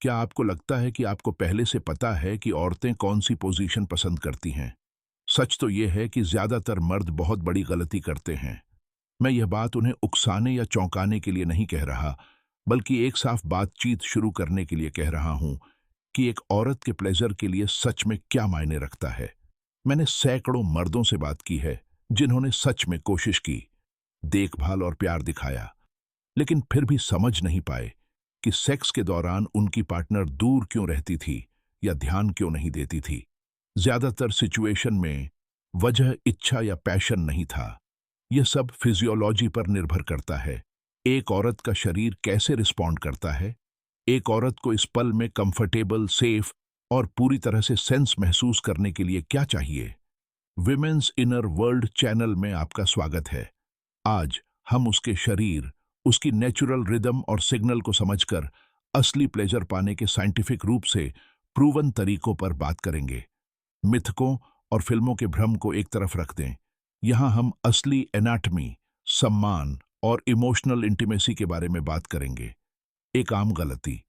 क्या आपको लगता है कि आपको पहले से पता है कि औरतें कौन सी पोजीशन पसंद करती हैं? सच तो यह है कि ज्यादातर मर्द बहुत बड़ी गलती करते हैं। मैं यह बात उन्हें उकसाने या चौंकाने के लिए नहीं कह रहा, बल्कि एक साफ बातचीत शुरू करने के लिए कह रहा हूं कि एक औरत के प्लेजर के लिए सच में क्या मायने रखता है। मैंने सैकड़ों मर्दों से बात की है जिन्होंने सच में कोशिश की, देखभाल और प्यार दिखाया, लेकिन फिर भी समझ नहीं पाए कि सेक्स के दौरान उनकी पार्टनर दूर क्यों रहती थी या ध्यान क्यों नहीं देती थी। ज्यादातर सिचुएशन में वजह इच्छा या पैशन नहीं था। यह सब फिजियोलॉजी पर निर्भर करता है। एक औरत का शरीर कैसे रिस्पॉन्ड करता है, एक औरत को इस पल में कंफर्टेबल, सेफ और पूरी तरह से सेंस महसूस करने के लिए क्या चाहिए। विमेन्स इनर वर्ल्ड चैनल में आपका स्वागत है। आज हम उसके शरीर, उसकी नेचुरल रिदम और सिग्नल को समझकर असली प्लेजर पाने के साइंटिफिक रूप से प्रूवन तरीकों पर बात करेंगे। मिथकों और फिल्मों के भ्रम को एक तरफ रख दें। यहां हम असली एनाटमी, सम्मान और इमोशनल इंटीमेसी के बारे में बात करेंगे। एक आम गलती,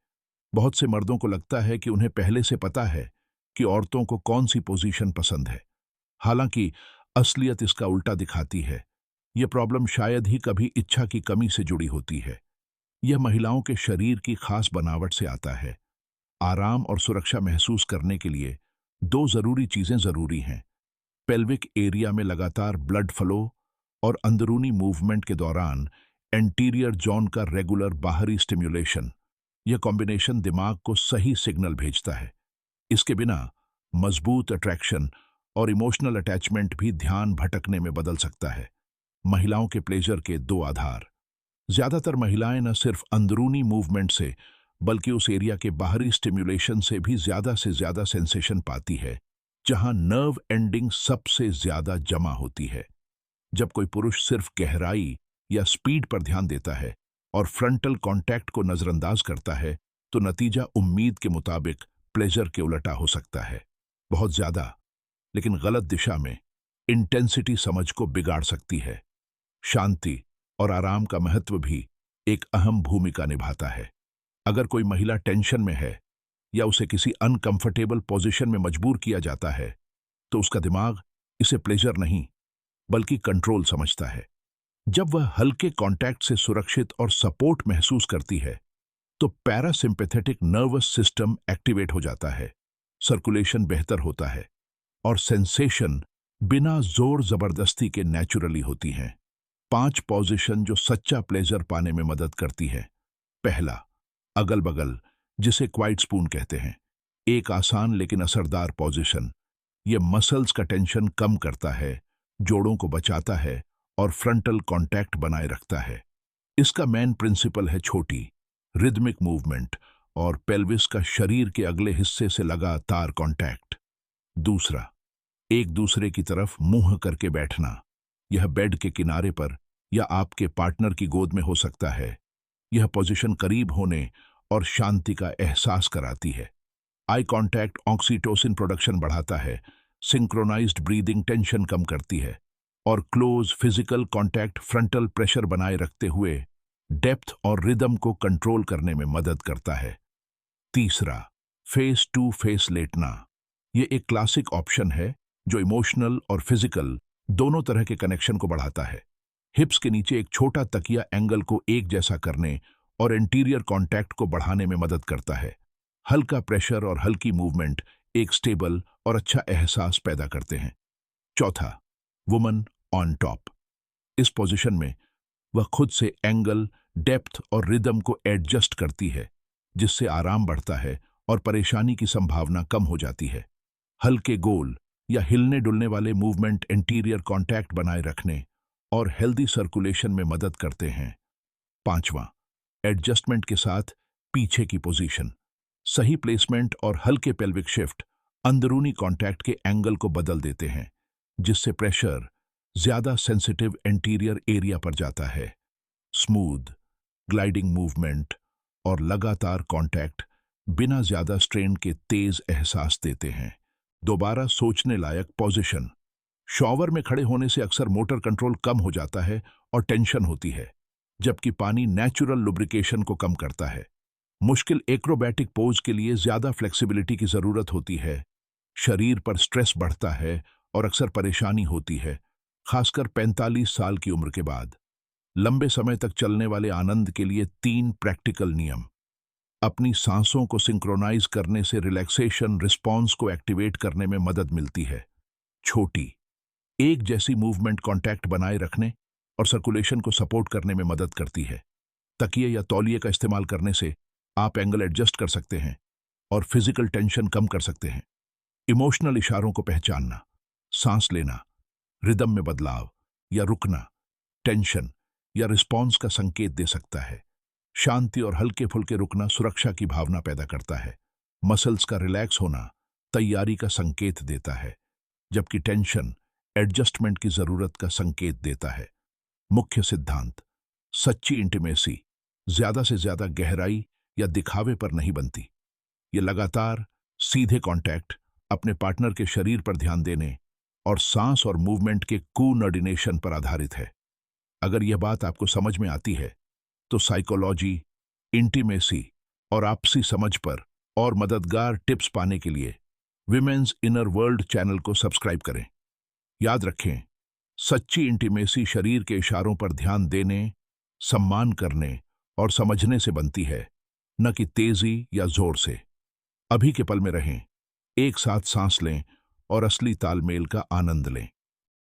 बहुत से मर्दों को लगता है कि उन्हें पहले से पता है कि औरतों को कौन सी पोजीशन पसंद है। हालांकि असलियत इसका उल्टा दिखाती है। यह प्रॉब्लम शायद ही कभी इच्छा की कमी से जुड़ी होती है। यह महिलाओं के शरीर की खास बनावट से आता है। आराम और सुरक्षा महसूस करने के लिए दो जरूरी चीजें जरूरी हैं: पेल्विक एरिया में लगातार ब्लड फ्लो और अंदरूनी मूवमेंट के दौरान एंटीरियर जॉन का रेगुलर बाहरी स्टिम्युलेशन। यह कॉम्बिनेशन दिमाग को सही सिग्नल भेजता है। इसके बिना मजबूत अट्रैक्शन और इमोशनल अटैचमेंट भी ध्यान भटकने में बदल सकता है। महिलाओं के प्लेजर के दो आधार। ज्यादातर महिलाएं न सिर्फ अंदरूनी मूवमेंट से बल्कि उस एरिया के बाहरी स्टिम्युलेशन से भी ज्यादा से ज्यादा सेंसेशन पाती है जहां नर्व एंडिंग सबसे ज्यादा जमा होती है। जब कोई पुरुष सिर्फ गहराई या स्पीड पर ध्यान देता है और फ्रंटल कांटेक्ट को नजरअंदाज करता है, तो नतीजा उम्मीद के मुताबिक प्लेजर के उलटा हो सकता है। बहुत ज्यादा, लेकिन गलत दिशा में इंटेंसिटी समझ को बिगाड़ सकती है। शांति और आराम का महत्व भी एक अहम भूमिका निभाता है। अगर कोई महिला टेंशन में है या उसे किसी अनकंफर्टेबल पोजीशन में मजबूर किया जाता है, तो उसका दिमाग इसे प्लेजर नहीं बल्कि कंट्रोल समझता है। जब वह हल्के कांटेक्ट से सुरक्षित और सपोर्ट महसूस करती है, तो पैरासिम्पैथेटिक नर्वस सिस्टम एक्टिवेट हो जाता है, सर्कुलेशन बेहतर होता है और सेंसेशन बिना जोर जबरदस्ती के नेचुरली होती हैं। 5 पोजीशन जो सच्चा प्लेजर पाने में मदद करती है। पहला, अगल बगल, जिसे क्वाइट स्पून कहते हैं। एक आसान लेकिन असरदार पोजीशन। यह मसल्स का टेंशन कम करता है, जोड़ों को बचाता है और फ्रंटल कांटेक्ट बनाए रखता है। इसका मेन प्रिंसिपल है छोटी, रिदमिक मूवमेंट और पेल्विस का शरीर के अगले हिस्से से लगातार कांटेक्ट। दूसरा, एक दूसरे की तरफ मुंह करके बैठना। यह बेड के किनारे पर या आपके पार्टनर की गोद में हो सकता है। यह पोजीशन करीब होने और शांति का एहसास कराती है। आई कांटेक्ट ऑक्सीटोसिन प्रोडक्शन बढ़ाता है, सिंक्रोनाइज्ड ब्रीदिंग टेंशन कम करती है और close physical contact frontal pressure बनाए रखते हुए डेप्थ और रिदम को कंट्रोल करने में मदद करता है। तीसरा, फेस टू फेस लेटना। यह एक क्लासिक ऑप्शन है जो इमोशनल और फिजिकल दोनों तरह के कनेक्शन को बढ़ाता है। हिप्स के नीचे एक छोटा तकिया एंगल को एक जैसा करने और इंटीरियर कांटेक्ट को बढ़ाने में मदद करता है। हल्का प्रेशर और हल्की मूवमेंट एक स्टेबल और अच्छा एहसास पैदा करते हैं। चौथा, वुमन ऑन टॉप। इस पोजीशन में वह खुद से एंगल, डेप्थ और रिदम को एडजस्ट करती है, जिससे आराम बढ़ता है और परेशानी की संभावना कम हो जाती है। हल्के गोल या हिलने डुलने वाले मूवमेंट इंटीरियर कांटेक्ट बनाए रखने और हेल्दी सर्कुलेशन में मदद करते हैं। पांचवां, एडजस्टमेंट के साथ पीछे की पोजीशन। सही प्लेसमेंट और हल्के पेल्विक शिफ्ट अंदरूनी कांटेक्ट के एंगल को बदल देते हैं, जिससे प्रेशर ज्यादा सेंसिटिव इंटीरियर एरिया पर जाता है। स्मूथ, ग्लाइडिंग मूवमेंट और लगातार कांटेक्ट बिना ज्यादा स्ट्रेन के तेज एहसास देते हैं। दोबारा सोचने लायक पोजीशन। शॉवर में खड़े होने से अक्सर मोटर कंट्रोल कम हो जाता है और टेंशन होती है, जबकि पानी नेचुरल लुब्रिकेशन को कम करता है। मुश्किल एक्रोबैटिक पोज के लिए ज्यादा फ्लेक्सिबिलिटी की जरूरत होती है। शरीर पर स्ट्रेस बढ़ता है और अक्सर परेशानी होती है, खासकर 45 साल की उम्र के बाद। लंबे समय तक चलने वाले आनंद के लिए 3 प्रैक्टिकल नियम। अपनी सांसों को सिंक्रोनाइज करने से रिलैक्सेशन रिस्पॉन्स को एक्टिवेट करने में मदद मिलती है। छोटी, एक जैसी मूवमेंट कांटेक्ट बनाए रखने और सर्कुलेशन को सपोर्ट करने में मदद करती है। तकिए या तौलिए का इस्तेमाल करने से आप एंगल एडजस्ट कर सकते हैं और फिजिकल टेंशन कम कर सकते हैं। इमोशनल इशारों को पहचानना, सांस लेना, रिदम में बदलाव या रुकना, टेंशन या रिस्पॉन्स का संकेत दे सकता है। शांति और हल्के फुल्के रुकना सुरक्षा की भावना पैदा करता है। मसल्स का रिलैक्स होना तैयारी का संकेत देता है, जबकि टेंशन एडजस्टमेंट की जरूरत का संकेत देता है। मुख्य सिद्धांत: सच्ची इंटीमेसी ज्यादा से ज्यादा गहराई या दिखावे पर नहीं बनती। ये लगातार सीधे कांटेक्ट, अपने पार्टनर के शरीर पर ध्यान देने और सांस और मूवमेंट के कोऑर्डिनेशन पर आधारित है। अगर यह बात आपको समझ में आती है तो साइकोलॉजी, इंटीमेसी और आपसी समझ पर और मददगार टिप्स पाने के लिए विमेन्स इनर वर्ल्ड चैनल को सब्सक्राइब करें। याद रखें, सच्ची इंटीमेसी शरीर के इशारों पर ध्यान देने, सम्मान करने और समझने से बनती है, न कि तेजी या जोर से। अभी के पल में रहें, एक साथ सांस लें और असली तालमेल का आनंद लें।